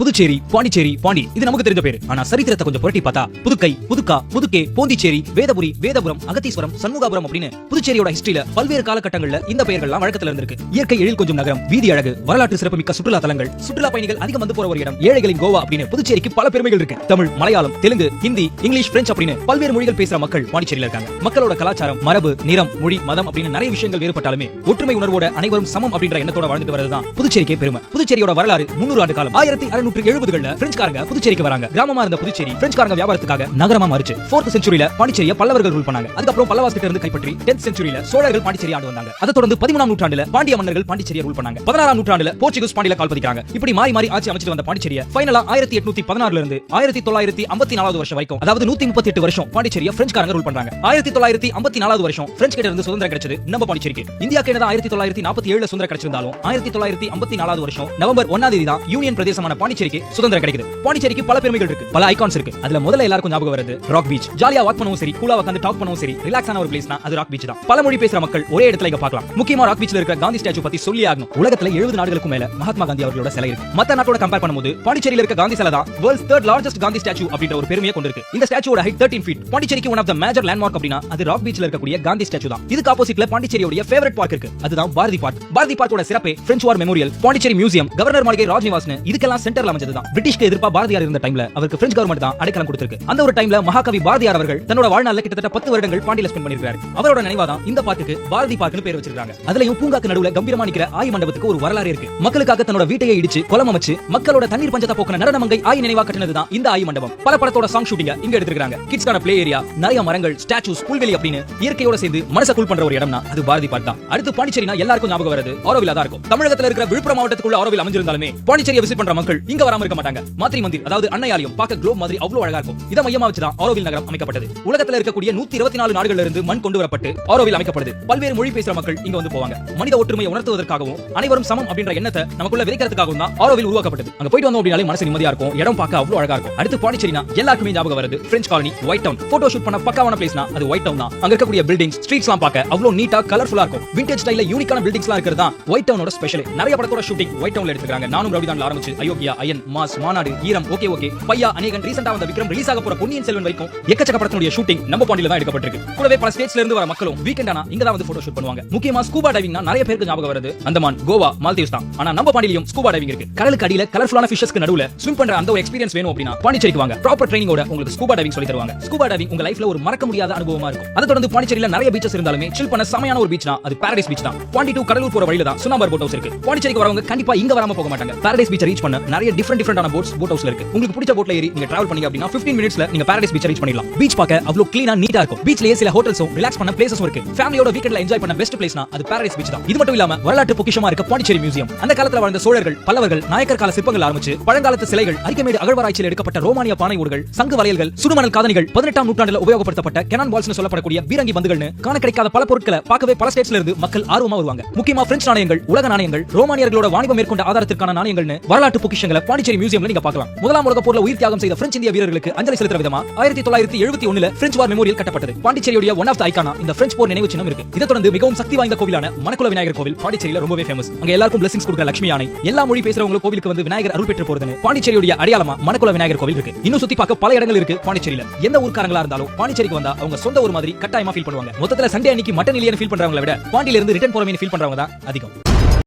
புதுச்சேரி, பாண்டிச்சேரி, பாண்டி இது நமக்கு தெரிஞ்ச பேரு. ஆனா சரித்திரத்தை கொஞ்சம் புரட்டி பார்த்தா புதுக்கை, புதுக்கா, புதுக்கே, போந்திச்சேரி, வேதபுரி, வேதபுரம், அகத்தீஸ்வரம், சண்முகாபுரம் அப்படின்னு புதுச்சேரியோட ஹிஸ்டரியில பல்வேறு காலகட்டங்கள்ல இந்த பெயர்கள்லாம் வழக்கத்துல இருந்திருக்கு. இயற்கை எழில் கொஞ்சம் நகரம், வீதி அழகு, வரலாற்று சிறப்புமிக்க சுற்றுலா தலங்கள், சுற்றுலா பயணிகள் அதிகம் வந்து போற ஒரு இடம், ஏழைகளின் கோவா அப்படின்னு புதுச்சேரிக்கு பல பெருமைகள் இருக்கு. தமிழ், மலையாளம், தெலுங்கு, ஹிந்தி, இங்கிலீஷ், பிரெஞ்சு அப்படின்னு பல்வேறு மொழிகள் பேசுற மக்கள் பாண்டிச்சேரியில இருக்காங்க. மக்களோட கலாச்சாரம், மரபு, நிறம், மொழி, மதம் அப்படின்னு நிறைய விஷயங்கள் வேறுபட்டாலுமே ஒற்றுமை உணர்வோட அனைவரும் சமம் அப்படின்ற எண்ணத்தோட வாழ்ந்துட்டு வரதுதான் புதுச்சேரிக்கே பெருமை. புதுச்சேரியோட வரலாறு 300 ஆண்டு காலம். 1670களில் பிரெஞ்சுக்காரங்க புதுச்சேரிக்கு வராங்க. கிராமமா இருந்த புதுச்சேரி பிரெஞ்சுக்காரங்க வியாபாரத்துக்காக நகரமா மாறிச்சு. 4th செஞ்சுரியில பாண்டிச்சேரியை பல்லவர்கள் ரூல் பண்ணாங்க. அதுக்கப்புறம் பல்லவாஸ் கிட்ட இருந்து கைப்பற்றி 10th செஞ்சுரியில சோழர்கள் பாண்டிச்சேரி ஆண்டு வந்தாங்க. அதை தொடர்ந்து 13ஆம் நூற்றாண்டுல பாண்டிய மன்னர்கள் பாண்டிச்சேரியை ரூல் பண்ணாங்க. 16ஆம் நூற்றாண்டுல போர்ச்சுகீஸ் பாண்டியில கால் பதிக்கிறாங்க. இப்படி மாறி மாறி ஆட்சி அமைச்சிட்டு வந்த பாண்டிச்சேரியை ஃபைனலா 1816ல இருந்து 1954 வருஷம் வரைக்கும், அதாவது 138 வருஷம் பாண்டிச்சேரியை பிரெஞ்சுக்காரங்க ரூல் பண்றாங்க. 1954 வருஷம் பிரெஞ்சு கிட்ட இருந்து சுதந்திரம் கிடைச்சது நம்ம பாண்டிச்சேரிக்கு. இந்தியாக்கு என்னதான் 1947 சுதந்திரம் கிடைச்சிருந்தாலும் 1954 வருஷம் நவம்பர் 1ஆம் தேதி தான் யூனியன் பிரதேசமான பாண்டிச்சேரிக்கு சுதந்திரம் கிடைக்குது. பாண்டிச்சேரிக்கு பல பெருமைகள் இருக்கு, பல ஐகான்ஸ் இருக்கு. அதுல முதல்ல எல்லாருக்கும் ஞாபகம் வருது ராக் பீச். ஜாலியா வாக் பண்ணவும் சரி, கூலா உட்கார்ந்து டாக் பண்ணவும் சரி, ரிலாக்ஸான ஒரு பிளேஸ்னா அது ராக் பீச் தான். பல மொழி பேசுற மக்கள் ஒரே இடத்துல இங்க பார்க்கலாம். முக்கியமா ராக் பீச்ல இருக்கிற காந்தி ஸ்டாச்சு பத்தி சொல்லி ஆகணும். உலகத்துல 70 நாடுகளுக்கு மேல மகாத்மா காந்தி அவர்களோட சிலை இருக்கு. மத்த நாட்டோட கம்பேர் பண்ணும்போது பாண்டிச்சேரியில இருக்க காந்தி சிலை தான் world's 3rd largest Gandhi statue அப்படின்ற ஒரு பெருமையை கொண்டிருக்கு. இந்த ஸ்டாச்சுவோட ஹைட் 13 feet. பாண்டிச்சேரிக்கு one of the major landmark அப்படினா அது ராக் பீச்ல இருக்கக்கூடிய காந்தி ஸ்டாச்சு தான். இதுக்கு ஆப்போசிட்ல பாண்டிச்சேரியோட ஃபேவரட் பார்க் இருக்கு. அதுதான் பாரதி பார்க். பாரதி பார்க்கோட சிறப்பே பிரெஞ்ச் வார் மெமோரியல், பாண்டிச்சேரி மியூசியம், கவர்னர் மாளிகை ராஜ்நிவாஸ்னு இதுக்கெல்லாம் சென்டர்ல அமைஞ்சதுதான். பிரிட்டிஷ்க்கு எதிர்ப்பா பாரதியார் இருந்த டைம்ல அவருக்கு பிரெஞ்ச் கவர்மெண்ட் தான் அடைக்கலம் கொடுத்திருக்கு. அந்த ஒரு டைம்ல மகாகவி பாரதியார் அவர்கள் தன்னோட வாழ்நாள்ல கிட்டத்தட்ட 10 வருடங்கள் பாண்டியில ஸ்பெண்ட் பண்ணிருக்காரு. அவரோட நினைவா தான் இந்த பார்க்குக்கு பாரதி பார்க்னு பேர் வச்சிருக்காங்க. அதுலயும் பூங்காக்கு நடுவுல கம்பீரமா நிக்கிற ஆய் மண்டபத்துக்கு ஒரு வரலாறு இருக்கு. மக்களுக்காக தன்னோட வீட்டையே இடிச்சு குளம் அமைச்சு மக்களோட தண்ணீர் பஞ்சத்தை போக்குன நடனமங்கை ஆய் நினைவா கட்டினதுதான் இந்த ஆய் மண்டபம். பல படத்தோட சாங் ஷூட்டிங்க இங்க எடுத்துருக்காங்க. கிட்ஸ்கான பிளே ஏரியா, நிறைய மரங்கள், ஸ்டாச்சூஸ், புல்வெளி அப்படின்னு இயற்கையோட சேர்ந்து மனச கூல் பண்ற ஒரு இடம்னா அது பாரதி பார்க் தான். அடுத்து பாண்டிச்சேரினா எல்லாருக்கும் ஞாபகம் வருது ஆரோவில் தான் இருக்கும். தமிழகத்துல இருக்கிற விழுப்புரம் மாவட்டத்துக்குள்ள ஆரோவில் அமைஞ்சிருந்தாலுமே பாண்டிச்சேரியை விசிட் பண்ற மக்கள் இங்க வராம இருக்க மாட்டாங்க. மாத்திரை மந்திர், அதாவது அன்னையாலயம் பார்க்க குளோப் மாதிரி அவ்வளவு அழகா இருக்கும். இத மையமா வச்சு தான் ஆரோவில் நகரம் அமைக்கப்பட்டது. உலகத்துல இருக்கக்கூடிய 124 நாடுகள்ல இருந்து மண் கொண்டு வரப்பட்டு ஆரோவில் அமைக்கப்படுது. பல்வேறு மொழி பேசுற மக்கள் இங்க வந்து போவாங்க. மனித ஒற்றுமையை உணர்த்துவதற்காகவும் அனைவரும் சமம் அப்படின்ற எண்ணத்தை நமக்குள்ள விதைக்கிறதுக்காகவும் தான் ஆரோவில் உருவாக்கப்பட்டது. அங்க போயிட்டு வந்தோம் அப்படினாலே மனசு நிம்மதியா இருக்கும். இடம் பார்க்க அவ்வளவு அழகா இருக்கும். அடுத்து பாண்டிச்சேரினா எல்லாருக்குமே ஞாபகம் வருது French colony, white town. Photo shoot பண்ண பக்காவான பிளேஸ்னா அது ஒயிட் டவுன் தான். அங்க இருக்கக்கூடிய பில்டிங்ஸ், ஸ்ட்ரீட்ஸ்லாம் பார்க்க அவ்வளவு நீட்டா கலர்ஃபுல்லா இருக்கும். விண்டேஜ் ஸ்டைல்ல யூனிக்கான பில்டிங்ஸ்லாம் இருக்கிறது தான் ஒயிட் டவுனோட ஸ்பெஷல். நிறைய படத்தோட ஷூட்டிங் ஒயிட் டவுன்ல எடுத்துக்காங்க. நானும் ரவிதான்ல ஆரம்பிச்சு அயோக்கியா, அயன், மாஸ், மாநாடு, ஈரம், ஓகே ஓகே, பையா, அநேகன், ரீசெண்டா வந்த விக்ரம், ரிலீஸ் ஆக போற பொன்னியின் செல்வன் வரைக்கும் எக்கச்சக்க படத்தினுடைய ஷூட்டிங் நம்ம பாண்டியில தான் எடுக்கப்பட்டிருக்கு. கூடவே பல ஸ்டேட்ஸ்ல இருந்து வர மக்களும் வீக்கெண்ட் ஆனா இங்க தான் வந்து போட்டோ ஷூட் பண்ணுவாங்க. முக்கியமா ஸ்கூபா டைவிங்னா நிறைய பேருக்கு ஞாபகம் வருது அந்தமான், கோவா, மால்தீவ்ஸ் தான். ஆனா நம்ம பாண்டியிலும் ஸ்கூபா டைவிங் இருக்கு. கடலுக்கு அடியில கலர்ஃபுல்லான ஃபிஷஸ்க்கு நடுவுல ஸ்விம் பண்ற அந்த ஒரு எக்ஸ்பீரியன்ஸ் வேணும் அப்படினா பாண்டிச்சேரிக்கு வாங்க. ப்ராப்பர் ட்ரைனிங்கோட உங்களுக்கு ஸ்கூபா டைவிங் சொல்லி தருவாங்க. ஸ்கூபா டைவிங் உங்க லைஃப்ல ஒரு மறக்க முடியாத அனுபவமா இருக்கும். அதை தொடர்ந்து பாண்டிச்சேரியில நிறைய பீச்சஸ் இருந்தாலுமே சில் பண்ண சமையான ஒரு பீச்னா அது பாரடைஸ் பீச் தான். பாண்டி டு கடலூர் போற வழியில தான் சுனாம்பர் போட் ஹவுஸ் இருக்கு. பாண்டிச்சேரிக்கு வரவங்க கண்டிப்பா இங்க வராம போக மாட்டாங்க. பாரடைஸ் பீச் ரீச் பண்ண நிறைய டிஃபரெண்டான போட்ஸ் போட் ஹவுஸ்ல இருக்கு. உங்களுக்கு பிடிச்ச போட்ல ஏறி நீங்க டிராவல் பண்ணீங்க அப்படினா 15 மினிட்ஸ்ல நீங்க பாரடைஸ் பீச் ரீச் பண்ணிடலாம். பீச் பார்க்க அவ்வளவு க்ளீனா நீட்டா இருக்கும். பீச்லயே சில ஹோட்டல்ஸும் ரிலாக்ஸ் பண்ண பிளேசஸும் இருக்கு. ஃபேமிலியோட வீக்கெண்ட்ல என்ஜாய் பண்ண பெஸ்ட் பிளேஸ்னா அது பாரடைஸ் பீச் தான். இது மட்டும் இல்லாம வரலாற்று பொக்கிஷமா இருக்க பாண்டிச்சேரி மியூசியம், அந்த காலத்துல வாழ்ந்த சோழர்கள், பல்லவர்கள், நாயக்கர் கால சிற்பங்கள் ஆரம்பிச்சு பழங்காலத்து சிலைகள், அரிக்கமேடு அகழ்வாராய்ச்சியில் எடுக்கப்பட்ட ரோமானிய பானை ஓடுகள், சங்கு வளையல்கள், சுடுமணல் காதணிகள், 18ஆம் நூற்றாண்டுல உபயோகப்படுத்தப்பட்ட கெனான் பால்ஸ்னு சொல்லப்படக்கூடிய பீரங்கி பந்துகள்னு காண கிடைக்காத பல பொருட்களை பார்க்கவே பல ஸ்டேட்ஸ்ல இருந்து மக்கள் ஆர்வமா வருவாங்க. முக்கியமா பிரெஞ்சு நாணயங்கள், உலக நாணயங்கள், ரோமானியர்களோட வாணிபம் மேற்கொண்ட ஆதாரத்திற்கான நாணயங்கள்னு வரலாற்று பொக்கிஷங்களை பாண்டிச்சேரி மியூசியம்ல நீங்க பார்க்கலாம். முதலாம் உலக போர்ல உயிர் தியாகம் செய்த பிரெஞ்சு இந்திய வீரர்களுக்கு அஞ்சலி செலுத்துற விதமா 1971ல பிரெஞ்ச் வார் மெமோரியல் கட்டப்பட்டது. பாண்டிச்சேரியோட ஒன் ஆஃப் த ஐகானா இந்த பிரெஞ்ச் போர் நினைவு சின்னம் இருக்கு. இதை தொடர்ந்து மிகவும் சக்தி வாய்ந்த கோவிலான மணக்குள விநாயகர் கோவில் பாண்டிச்சேரியில ரொம்பவே ஃபேமஸ். அங்க எல்லாருக்கும் பிளெஸிங்ஸ் கொடுக்கிற லட்சுமி யானை, எல்லா மொழி பேசுறவங்க கோவிலுக்கு வந்து விநாயகர் அருள் பெற்று போறதுன்னு பாண்டிச்சேரியோட அடையாளமா மணக்குள விநாயகர் கோவில் இருக்கு. இன்னும் சுத்தி பார்க்க பல இடங்கள் இருக்கு பாண்டிச்சேரியில. எந்த ஊர்க்காரங்களா இருந்தாலும் பாண்டிச்சேரிக்கு வந்தா அவங்க சொந்த ஊர் மாதிரி கட்டாயமா ஃபீல் பண்ணுவாங்க. மொத்தத்துல சண்டே அன்னைக்கு மட்டன் இல்லையன்னு ஃபீல் பண்றவங்கள விட பாண்டியில இருந்து ரிட்டர்ன் போறவங்க ஃபீல் பண்றவங்க தான் அதிகம்.